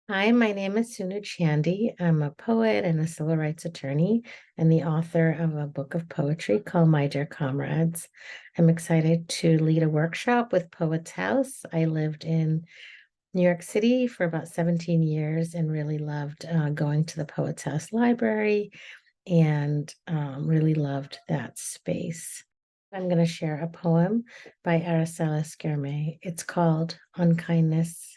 Hi, my name is Sunu Chandy. I'm a poet and a civil rights attorney and the author of a book of poetry called My Dear Comrades. I'm excited to lead a workshop with Poets House. I lived in New York City for about 17 years and really loved going to the Poets House library and really loved that space. I'm going to share a poem by Aracelis Girmay. It's called Unkindness.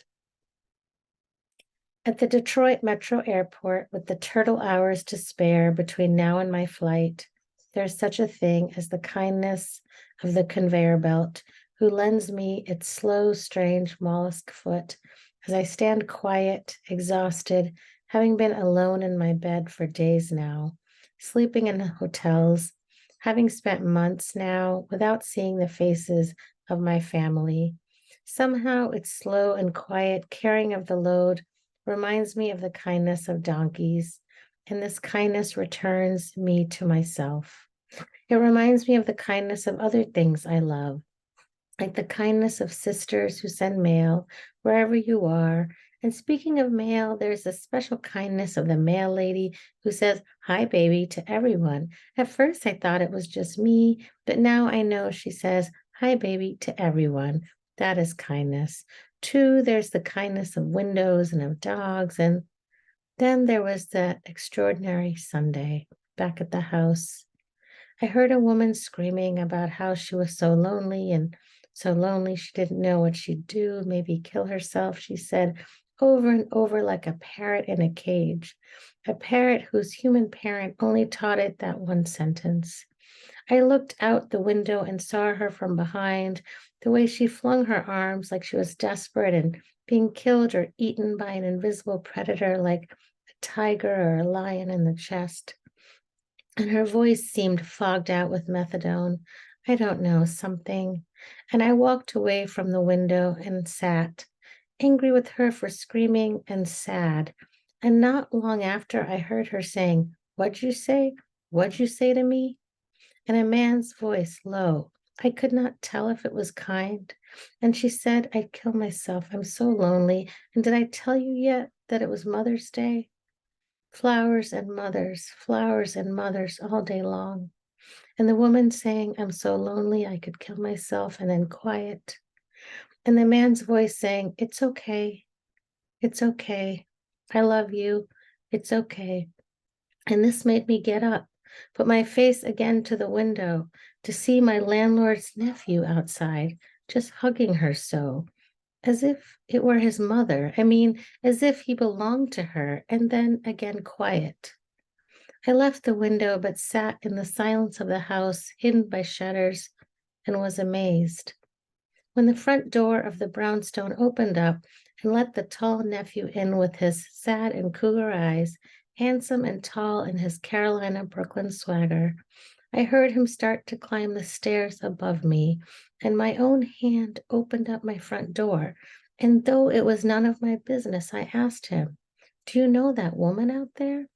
At the Detroit Metro Airport, with the turtle hours to spare between now and my flight, there's such a thing as the kindness of the conveyor belt, who lends me its slow, strange mollusk foot as I stand quiet, exhausted, having been alone in my bed for days now, sleeping in hotels, having spent months now without seeing the faces of my family. Somehow its slow and quiet carrying of the load reminds me of the kindness of donkeys, and this kindness returns me to myself. It reminds me of the kindness of other things I love, like the kindness of sisters who send mail wherever you are. And speaking of mail, there's a special kindness of the mail lady who says, "Hi, baby," to everyone. At first, I thought it was just me, but now I know she says, "Hi, baby," to everyone. That is kindness. Two, there's the kindness of windows and of dogs. And then there was that extraordinary Sunday back at the house. I heard a woman screaming about how she was so lonely and so lonely she didn't know what she'd do, maybe kill herself, she said over and over like a parrot in a cage, a parrot whose human parent only taught it that one sentence. I looked out the window and saw her from behind, the way she flung her arms like she was desperate and being killed or eaten by an invisible predator like a tiger or a lion in the chest. And her voice seemed fogged out with methadone. I don't know, something. And I walked away from the window and sat, angry with her for screaming and sad. And not long after, I heard her saying, "What'd you say? What'd you say to me?" In a man's voice, low. I could not tell if it was kind. And she said, "I'd kill myself. I'm so lonely. And did I tell you yet that it was Mother's Day?" Flowers and mothers all day long. And the woman saying, "I'm so lonely, I could kill myself," and then quiet. And the man's voice saying, "It's okay. It's okay. I love you. It's okay." And this made me get up, put my face again to the window to see my landlord's nephew outside, just hugging her so, as if it were his mother. I mean, as if he belonged to her, and then again quiet. I left the window, but sat in the silence of the house, hidden by shutters, and was amazed. When the front door of the brownstone opened up and let the tall nephew in with his sad and cougar eyes, handsome and tall in his Carolina Brooklyn swagger, I heard him start to climb the stairs above me, and my own hand opened up my front door. And though it was none of my business, I asked him, "Do you know that woman out there?"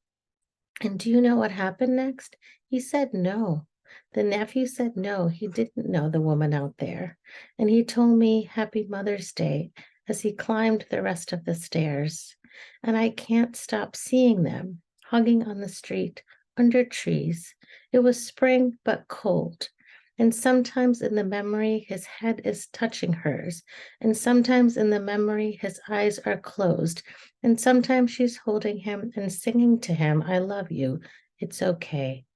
And do you know what happened next? He said no. The nephew said no, he didn't know the woman out there. And he told me Happy Mother's Day as he climbed the rest of the stairs. And I can't stop seeing them, hugging on the street, under trees. It was spring, but cold. And sometimes in the memory, his head is touching hers. And sometimes in the memory, his eyes are closed. And sometimes she's holding him and singing to him, "I love you. It's okay."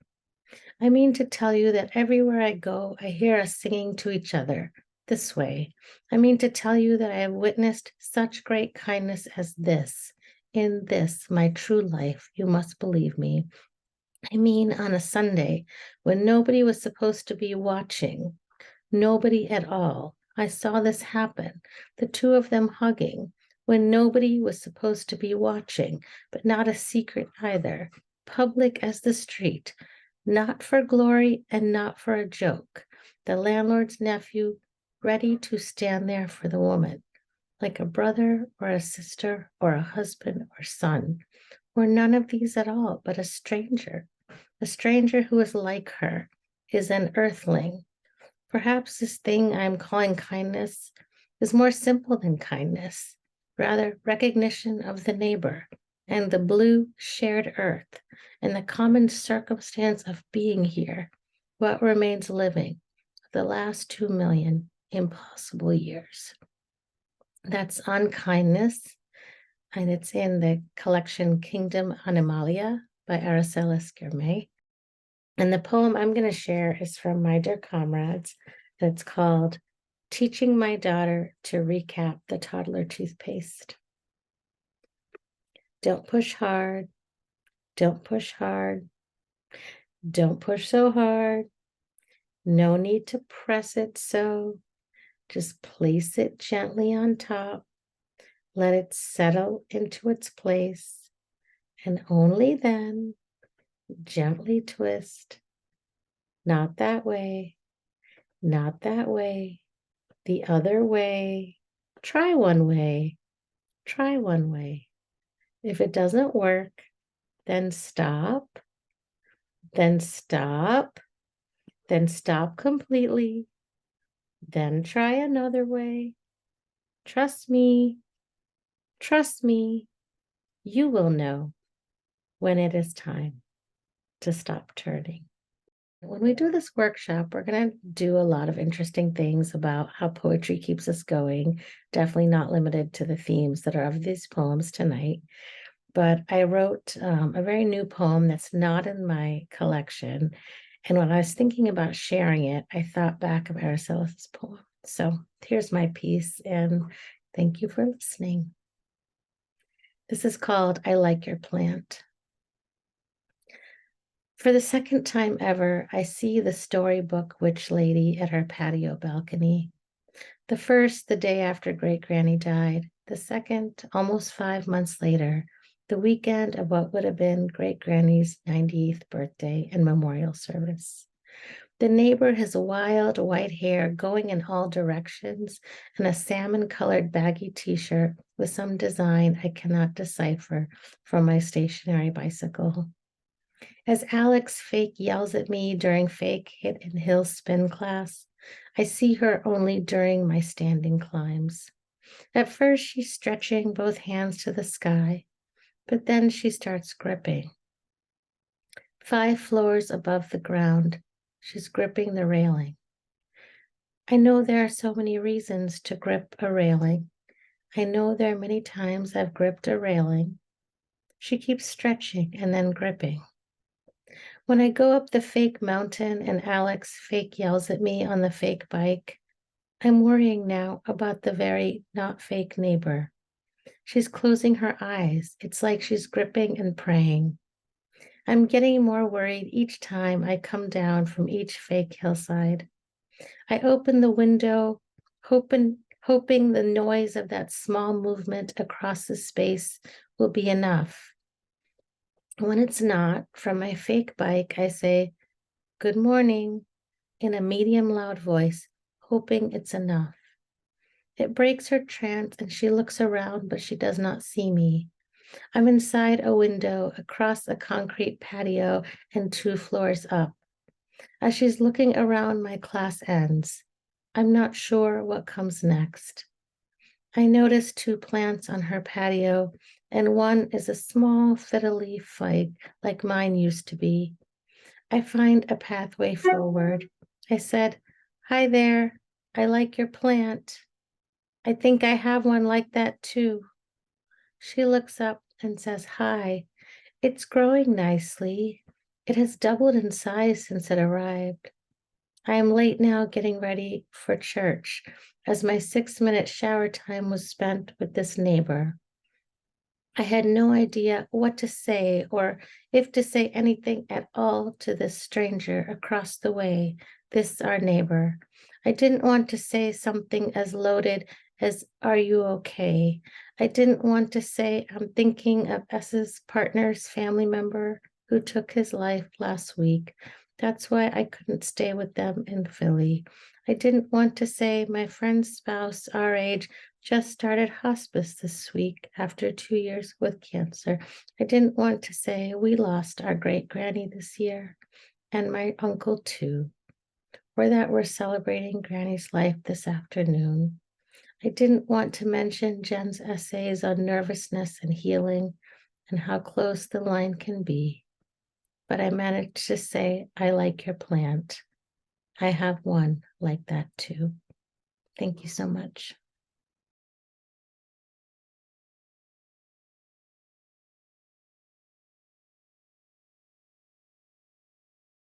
I mean to tell you that everywhere I go, I hear us singing to each other this way. I mean to tell you that I have witnessed such great kindness as this. In this, my true life, you must believe me. I mean, on a Sunday when nobody was supposed to be watching, nobody at all. I saw this happen, the two of them hugging, when nobody was supposed to be watching, but not a secret either, public as the street, not for glory and not for a joke. The landlord's nephew ready to stand there for the woman, like a brother or a sister or a husband or son, or none of these at all, but a stranger who is like her, is an earthling. Perhaps this thing I'm calling kindness is more simple than kindness. rather recognition of the neighbor and the blue shared earth and the common circumstance of being here, what remains living the last 2 million impossible years. That's On Kindness, and it's in the collection Kingdom Animalia by Aracelis Girmay. And the poem I'm going to share is from My Dear Comrades. It's called Teaching My Daughter to Re-Cap the Toddler Toothpaste. Don't push hard. Don't push hard. Don't push so hard. No need to press it so. Just place it gently on top. Let it settle into its place. And only then, gently twist. Not that way. Not that way. The other way. Try one way. Try one way. If it doesn't work, then stop. Then stop. Then stop completely. Then try another way. Trust me. Trust me. You will know when it is time to stop turning. When we do this workshop, we're going to do a lot of interesting things about how poetry keeps us going, definitely not limited to the themes that are of these poems tonight. But I wrote a very new poem that's not in my collection. And when I was thinking about sharing it, I thought back of Aracelis' poem. So here's my piece, and thank you for listening. This is called I Like Your Plant. For the second time ever, I see the storybook witch lady at her patio balcony. The first, the day after Great Granny died. The second, almost 5 months later, the weekend of what would have been Great Granny's 90th birthday and memorial service. The neighbor has wild white hair going in all directions and a salmon-colored baggy t-shirt with some design I cannot decipher from my stationary bicycle. As Alex fake yells at me during fake hit and hill spin class, I see her only during my standing climbs. At first, she's stretching both hands to the sky, but then she starts gripping. 5 floors above the ground, she's gripping the railing. I know there are so many reasons to grip a railing. I know there are many times I've gripped a railing. She keeps stretching and then gripping. When I go up the fake mountain and Alex fake yells at me on the fake bike, I'm worrying now about the very not fake neighbor. She's closing her eyes. It's like she's gripping and praying. I'm getting more worried each time I come down from each fake hillside. I open the window, hoping the noise of that small movement across the space will be enough. When it's not, from my fake bike, I say, "Good morning," in a medium loud voice, hoping it's enough. It breaks her trance and she looks around, but she does not see me. I'm inside a window across a concrete patio and 2 floors up. As she's looking around, my class ends. I'm not sure what comes next. I notice 2 plants on her patio, and one is a small fiddly fig like mine used to be. I find a pathway forward. I said, "Hi there, I like your plant. I think I have one like that too." She looks up and says, "Hi, it's growing nicely. It has doubled in size since it arrived. I am late now getting ready for church, as my 6-minute shower time was spent with this neighbor." I had no idea what to say or if to say anything at all to this stranger across the way, this our neighbor. I didn't want to say something as loaded as, "Are you okay?" I didn't want to say, "I'm thinking of S's partner's family member who took his life last week. That's why I couldn't stay with them in Philly." I didn't want to say, "My friend's spouse, our age, just started hospice this week after 2 years with cancer." I didn't want to say, "We lost our great granny this year, and my uncle too," or that we're celebrating Granny's life this afternoon. I didn't want to mention Jen's essays on nervousness and healing and how close the line can be, but I managed to say, I like your plant. I have one like that too. Thank you so much.